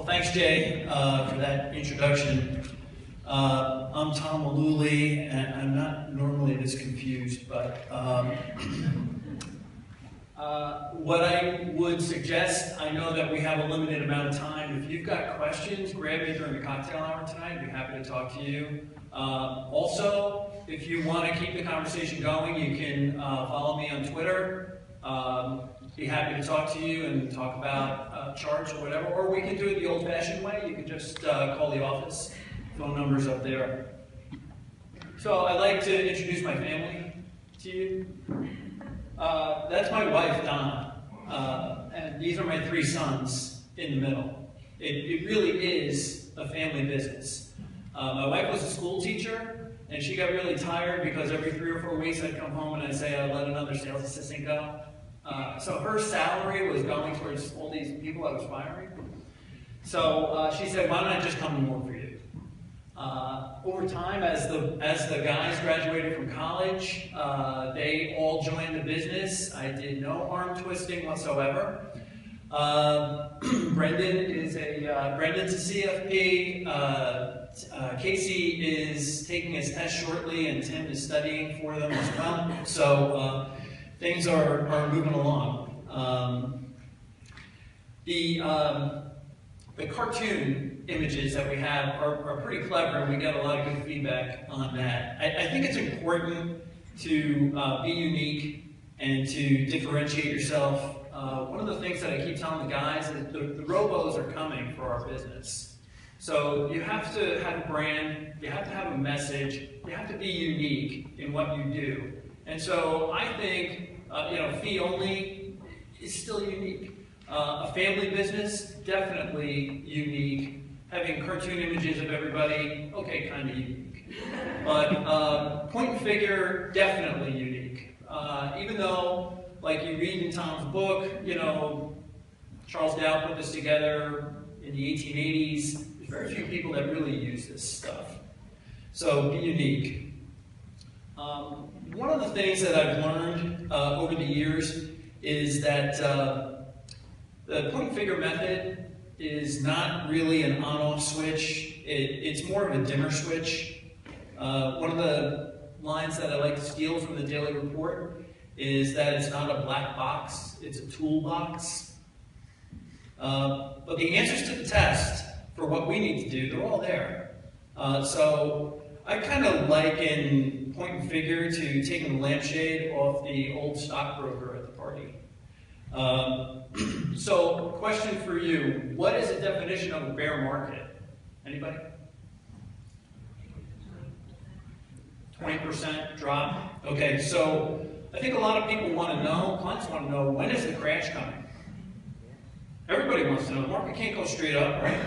Thanks, Jay, for that introduction. I'm Tom Mullooly, and I'm not normally this confused, but what I would suggest, I know that we have a limited amount of time. If you've got questions, grab me during the cocktail hour tonight. I'd be happy to talk to you. Also, if you want to keep the conversation going, you can follow me on Twitter. Be happy to talk to you and talk about charts or whatever, or we can do it the old-fashioned way. You can just call the office. Phone number's up there. So I'd like to introduce my family to you. That's my wife, Donna, and these are my three sons in the middle. It really is a family business. My wife was a school teacher, and she got really tired because every 3 or 4 weeks I'd come home and I'd say, I'd let another sales assistant go. So her salary was going towards all these people I was firing. So she said, why don't I just come and work for you? Over time, as the guys graduated from college, they all joined the business. I did no arm twisting whatsoever. Brendan's a CFP. Casey is taking his test shortly, and Tim is studying for them as well. So things are moving along. The cartoon images that we have are pretty clever, and we get a lot of good feedback on that. I think it's important to be unique and to differentiate yourself. One of the things that I keep telling the guys is the robos are coming for our business. So you have to have a brand, you have to have a message, you have to be unique in what you do. And so I think fee only is still unique. A family business, definitely unique. Having cartoon images of everybody, okay, kind of unique. But point and figure, definitely unique. Even though, like you read in Tom's book, Charles Dow put this together in the 1880s. There's very few people that really use this stuff. So be unique. One of the things that I've learned over the years is that the point and figure method is not really an on-off switch. It's more of a dimmer switch. One of the lines that I like to steal from the Daily Report is that it's not a black box, it's a toolbox. But the answers to the test for what we need to do, they're all there. So I kind of liken point and figure to taking the lampshade off the old stockbroker at the party. So, question for you, what is the definition of a bear market? Anybody? 20% drop? Okay, so I think a lot of people want to know, clients want to know, when is the crash coming? Everybody wants to know. The market can't go straight up, right?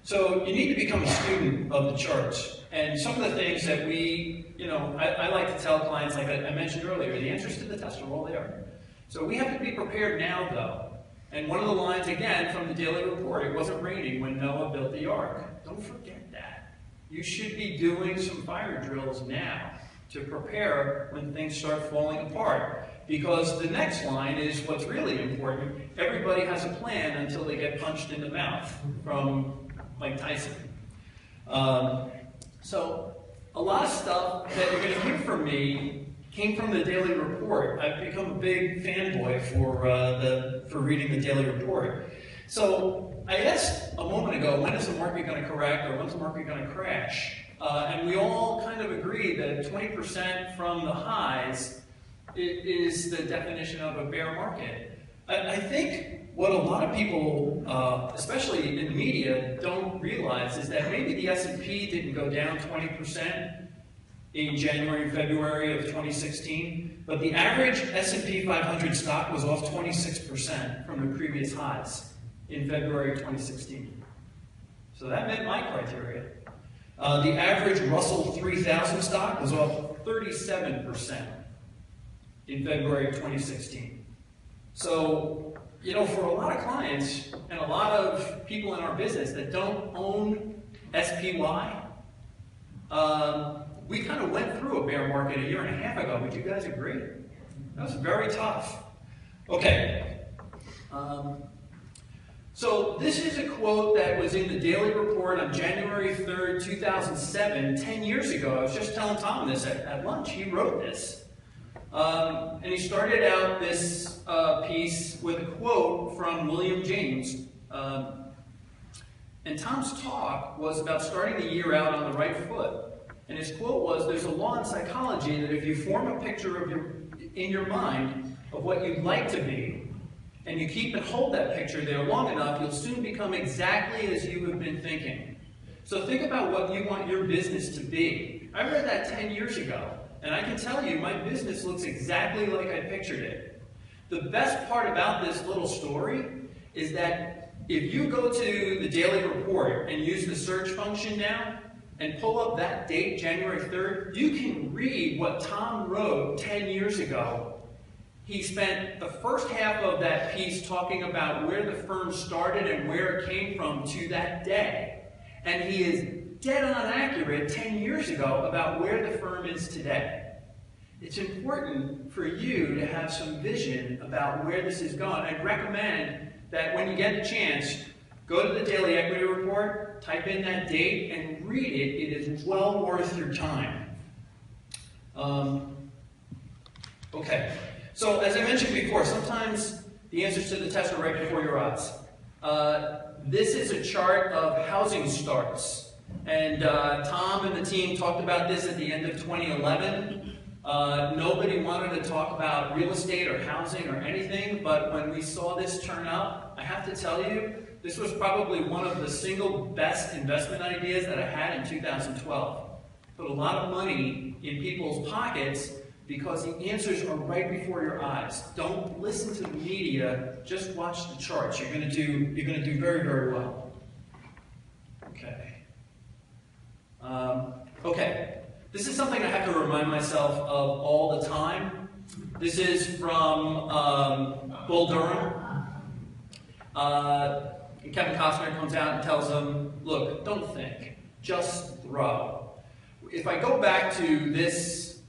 So you need to become a student of the charts. And some of the things that I like to tell clients, like I mentioned earlier, the answers to the test are all there. So we have to be prepared now, though. And one of the lines, again, from the Daily Report, it wasn't raining when Noah built the ark. Don't forget that. You should be doing some fire drills now to prepare when things start falling apart. Because the next line is what's really important. Everybody has a plan until they get punched in the mouth from Mike Tyson. So a lot of stuff that you're going to hear from me came from the Daily Report. I've become a big fanboy for reading the Daily Report. So I asked a moment ago, when is the market going to correct, or when's the market going to crash? And we all kind of agree that 20% from the highs is the definition of a bear market. I think what a lot of people, especially in the media, don't realize is that maybe the S&P didn't go down 20% in January and February of 2016, but the average S&P 500 stock was off 26% from the previous highs in February of 2016. So that met my criteria. The average Russell 3000 stock was off 37% in February of 2016. So, for a lot of clients and a lot of people in our business that don't own SPY, we kind of went through a bear market 1.5 years ago. Would you guys agree? That was very tough. Okay. So this is a quote that was in the Daily Report on January 3rd, 2007, 10 years ago. I was just telling Tom this at lunch. He wrote this. And he started out this piece with a quote from William James. And Tom's talk was about starting the year out on the right foot. And his quote was, "There's a law in psychology that if you form a picture in your mind of what you'd like to be, and you keep and hold that picture there long enough, you'll soon become exactly as you have been thinking." So think about what you want your business to be. I read that 10 years ago, and I can tell you my business looks exactly like I pictured it. The best part about this little story is that if you go to the Daily Report and use the search function now, and pull up that date, January 3rd, you can read what Tom wrote 10 years ago. He spent the first half of that piece talking about where the firm started and where it came from to that day. And he is dead on accurate 10 years ago about where the firm is today. It's important for you to have some vision about where this is going. I'd recommend that when you get the chance, go to the Daily Equity Report, type in that date, and read it. It is well worth your time. Okay, so as I mentioned before, sometimes the answers to the test are right before your eyes. This is a chart of housing starts. And Tom and the team talked about this at the end of 2011. Nobody wanted to talk about real estate or housing or anything, but when we saw this turn up, I have to tell you, this was probably one of the single best investment ideas that I had in 2012. Put a lot of money in people's pockets because the answers are right before your eyes. Don't listen to the media, just watch the charts. You're going to do very, very well. Okay. Okay. This is something I have to remind myself of all the time. This is from Bull Durham. Kevin Costner comes out and tells him, look, don't think, just throw. If I go back to this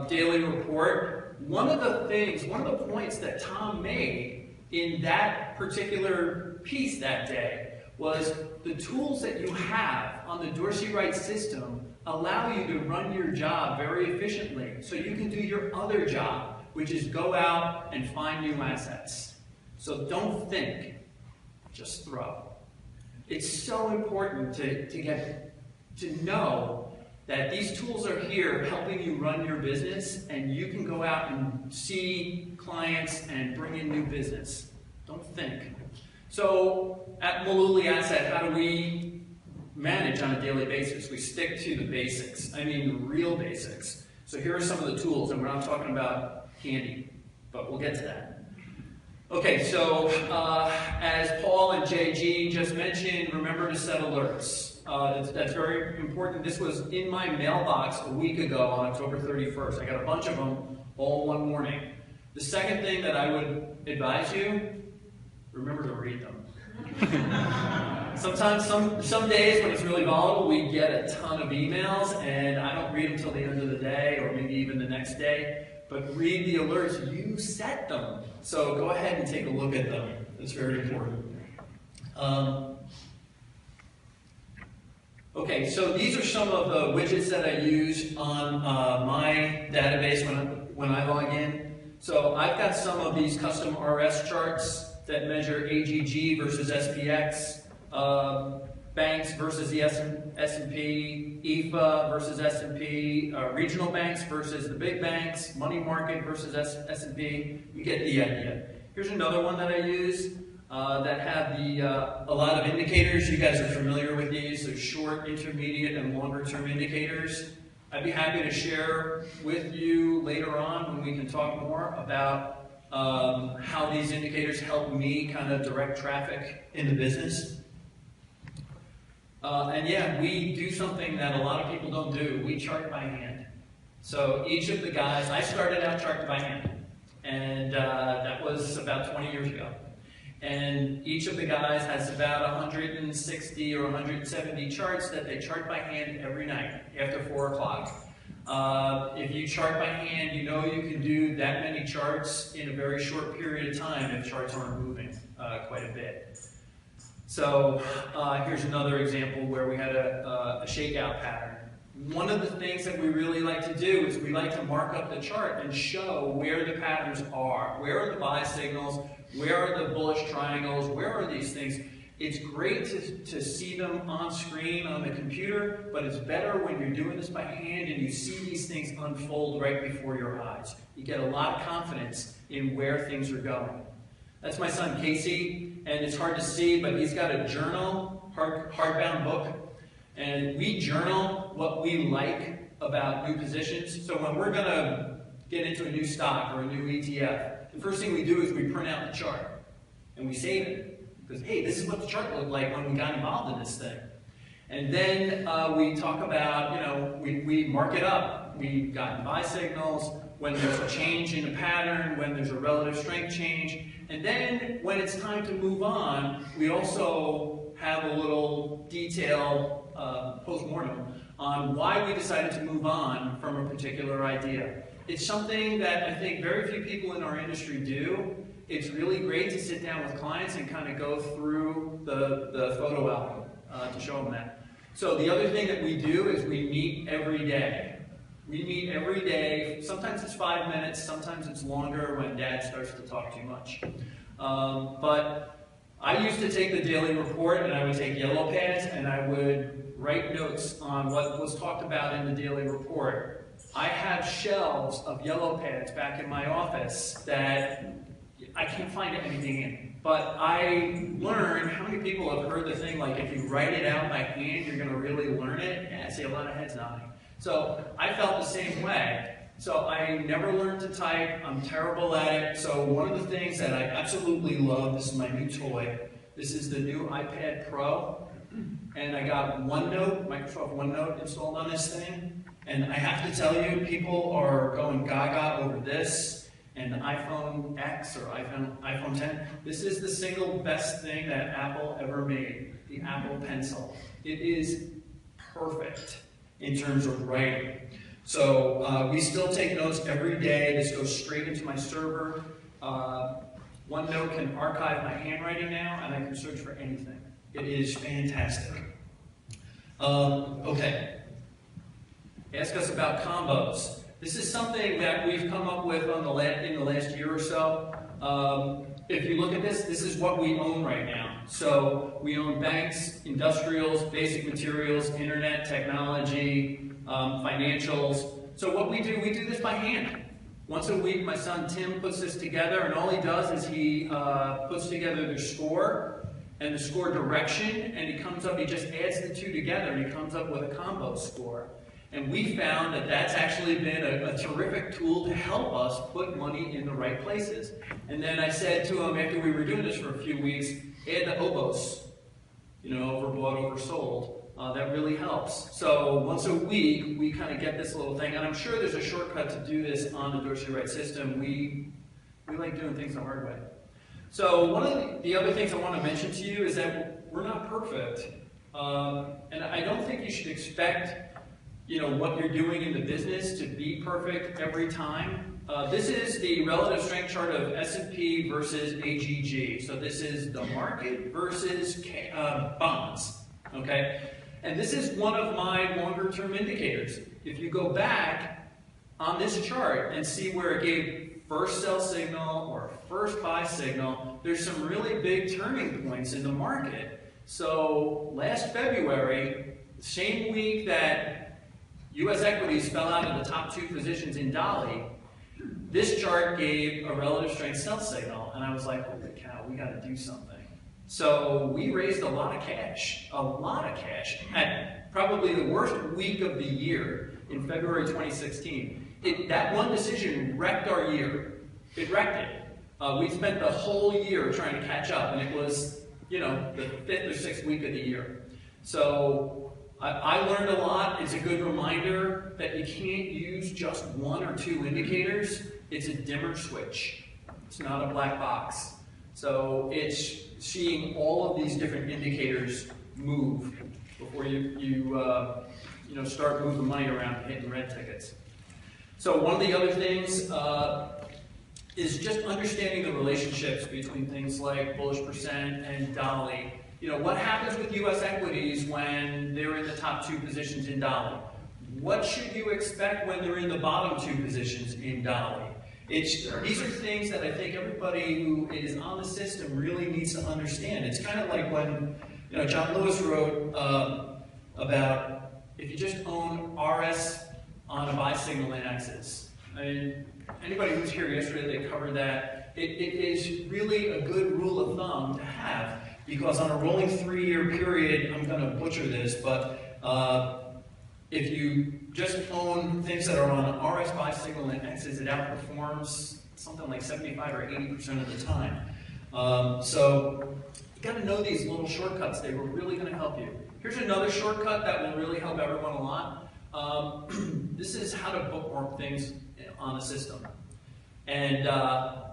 Daily Report, one of the points that Tom made in that particular piece that day was the tools that you have on the Dorsey Wright system allow you to run your job very efficiently so you can do your other job, which is go out and find new assets. So don't think, just throw. It's so important to know that these tools are here helping you run your business, and you can go out and see clients and bring in new business. Don't think. So at Mullooly Asset, how do we manage on a daily basis? We stick to the basics. I mean the real basics. So here are some of the tools, and we're not talking about candy, but we'll get to that. Okay, so as Paul and JG just mentioned, remember to set alerts. That's very important. This was in my mailbox a week ago on October 31st. I got a bunch of them all one morning. The second thing that I would advise you, remember to read them. Sometimes, some days when it's really volatile, we get a ton of emails, and I don't read them until the end of the day, or maybe even the next day. But read the alerts. You set them. So go ahead and take a look at them. It's very important. Okay, so these are some of the widgets that I use on my database when I log in. So I've got some of these custom RS charts that measure AGG versus SPX, banks versus the S&P, IFA versus S&P, regional banks versus the big banks, money market versus S&P. You get the idea. Here's another one that I use that have a lot of indicators. You guys are familiar with these. There's short, intermediate, and longer term indicators. I'd be happy to share with you later on when we can talk more about how these indicators help me kind of direct traffic in the business. And yeah, we do something that a lot of people don't do. We chart by hand. So each of the guys, I started out charting by hand, and that was about 20 years ago. And each of the guys has about 160 or 170 charts that they chart by hand every night after 4 o'clock. If you chart by hand, you know you can do that many charts in a very short period of time if charts aren't moving quite a bit. So here's another example where we had a shakeout pattern. One of the things that we really like to do is we like to mark up the chart and show where the patterns are. Where are the buy signals? Where are the bullish triangles? Where are these things? It's great to see them on screen on the computer, but it's better when you're doing this by hand and you see these things unfold right before your eyes. You get a lot of confidence in where things are going. That's my son Casey, and it's hard to see, but he's got a journal, hardbound book, and we journal what we like about new positions. So when we're going to get into a new stock or a new ETF, the first thing we do is we print out the chart and we save it. Because, hey, this is what the chart looked like when we got involved in this thing. And then we talk about, we mark it up. We've gotten buy signals, when there's a change in a pattern, when there's a relative strength change. And then when it's time to move on, we also have a little detail post-mortem on why we decided to move on from a particular idea. It's something that I think very few people in our industry do. It's really great to sit down with clients and kind of go through the photo album to show them that. So the other thing that we do is we meet every day. We meet every day. Sometimes it's 5 minutes, sometimes it's longer when Dad starts to talk too much. But I used to take the daily report and I would take yellow pads and I would write notes on what was talked about in the daily report. I have shelves of yellow pads back in my office that I can't find anything in. But I learned, how many people have heard the thing like if you write it out by hand, you're going to really learn it? Yeah, I see a lot of heads nodding. So I felt the same way. So I never learned to type. I'm terrible at it. So one of the things that I absolutely love, this is my new toy. This is the new iPad Pro. And I got OneNote, Microsoft OneNote installed on this thing. And I have to tell you, people are going gaga over this and the iPhone X or iPhone 10. This is the single best thing that Apple ever made, the Apple Pencil. It is perfect in terms of writing. So we still take notes every day. This goes straight into my server. OneNote can archive my handwriting now, and I can search for anything. It is fantastic. Okay. Ask us about combos. This is something that we've come up with in the last year or so. If you look at this, this is what we own right now. So we own banks, industrials, basic materials, internet, technology, financials. So what we do this by hand. Once a week, my son Tim puts this together, and all he does is he puts together the score and the score direction, and he just adds the two together, and he comes up with a combo score. And we found that that's actually been a terrific tool to help us put money in the right places. And then I said to him, after we were doing this for a few weeks, add the obos, overbought, oversold. That really helps. So once a week, we kind of get this little thing, and I'm sure there's a shortcut to do this on the Dorsey Wright system. We like doing things the hard way. So one of the other things I want to mention to you is that we're not perfect. And I don't think you should expect what you're doing in the business to be perfect every time. This is the relative strength chart of S&P versus AGG. So this is the market versus bonds, okay? And this is one of my longer term indicators. If you go back on this chart and see where it gave first sell signal or first buy signal, there's some really big turning points in the market. So last February, same week that U.S. equities fell out of the top 2 positions in Dolly, this chart gave a relative strength sell signal, and I was like, holy cow, we got to do something. So we raised a lot of cash at probably the worst week of the year in February 2016. That one decision wrecked our year. It wrecked it. We spent the whole year trying to catch up, and it was, the 5th or 6th week of the year. So I learned a lot. It's a good reminder that you can't use just 1 or 2 indicators. It's a dimmer switch. It's not a black box. So it's seeing all of these different indicators move before you start moving money around and hitting red tickets. So one of the other things is just understanding the relationships between things like bullish percent and Dolly. what happens with U.S. equities when they're in the top 2 positions in Dolly? What should you expect when they're in the bottom 2 positions in Dolly? These are things that I think everybody who is on the system really needs to understand. It's kind of like when John Lewis wrote about if you just own RS on a buy signal in X's. I mean, anybody who was here yesterday, they covered that. It is really a good rule of thumb to have, because on a rolling 3-year period, I'm going to butcher this, but if you just own things that are on RS buy signal and X's, it outperforms something like 75 or 80% of the time. So you got to know these little shortcuts. They were really going to help you. Here's another shortcut that will really help everyone a lot. This is how to bookmark things on the system. And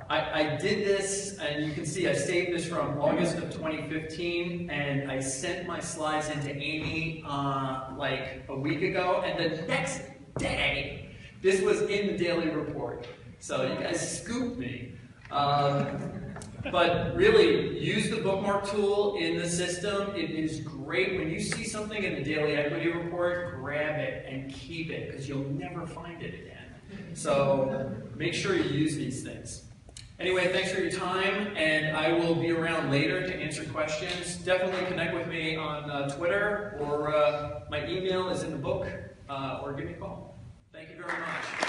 I did this, and you can see I saved this from August of 2015, and I sent my slides into Amy like a week ago, and the next day, this was in the daily report. So you guys scooped me. But really, use the bookmark tool in the system. It is great. When you see something in the daily equity report, grab it and keep it, because you'll never find it again. So make sure you use these things. Anyway, thanks for your time, and I will be around later to answer questions. Definitely connect with me on Twitter, or my email is in the book, or give me a call. Thank you very much.